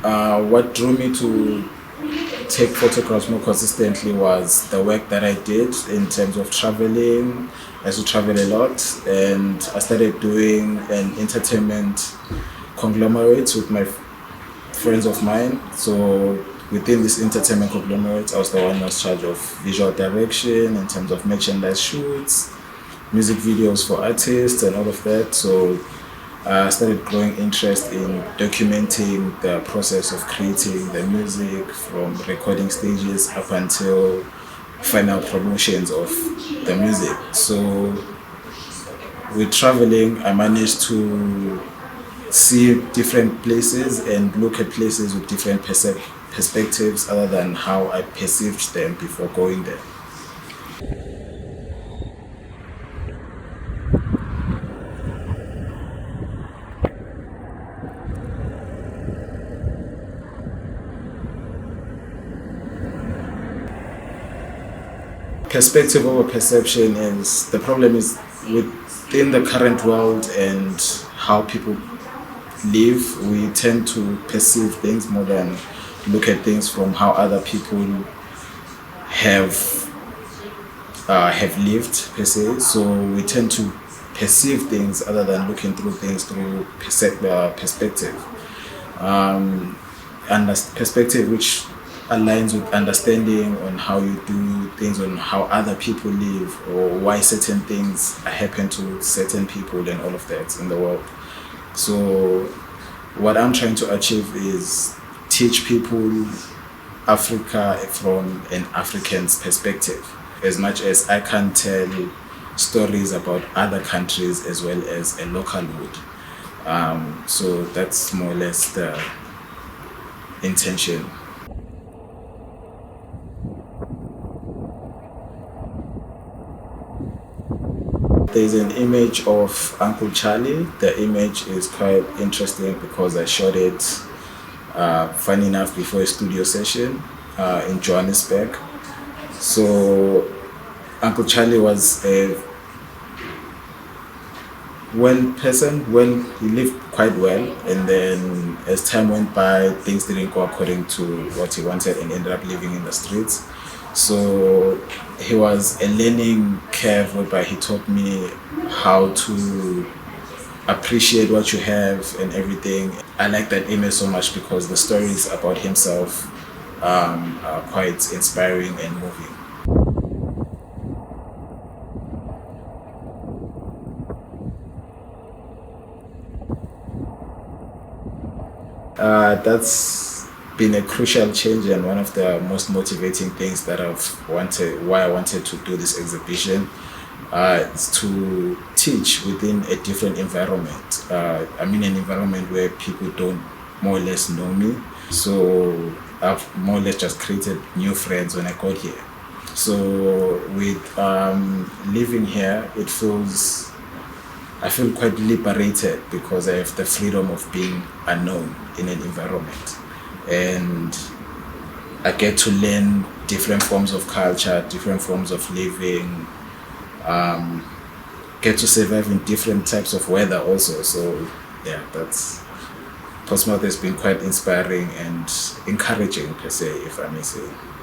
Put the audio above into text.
What drew me to take photographs more consistently was the work that I did in terms of traveling. I used to travel a lot, and I started doing an entertainment conglomerate with my friends of mine. So within this entertainment conglomerate, I was the one who was in charge of visual direction in terms of merchandise shoots, music videos for artists, and all of that. So I started growing interest in documenting the process of creating the music from recording stages up until final promotions of the music. So with traveling, I managed to see different places and look at places with different perspectives other than how I perceived them before going there. Perspective over perception is the problem is within the current world and how people live, we tend to perceive things more than look at things from how other people have have lived per se. So we tend to perceive things other than looking through things through perspective. And perspective which aligns with understanding on how you do things, on how other people live, or why certain things happen to certain people and all of that in the world. So what I'm trying to achieve is teach people Africa from an African's perspective. As much as I can tell stories about other countries as well as a local would. So that's more or less the intention. There's an image of Uncle Charlie. The image is quite interesting because I shot it, funny enough, before a studio session in Johannesburg. So Uncle Charlie was a he lived quite well, and then as time went by, things didn't go according to what he wanted and ended up living in the streets. So he was a learning curve whereby he taught me how to appreciate what you have and everything. I like that image so much because the stories about himself are quite inspiring and moving. That's been a crucial change and one of the most motivating things that why I wanted to do this exhibition. Is to teach within a different environment. I'm in an environment where people don't more or less know me. So I've more or less just created new friends when I got here. So with living here, I feel quite liberated because I have the freedom of being unknown in an environment. And I get to learn different forms of culture, different forms of living, get to survive in different types of weather also. So yeah, that's Portsmouth has been quite inspiring and encouraging per se, if I may say.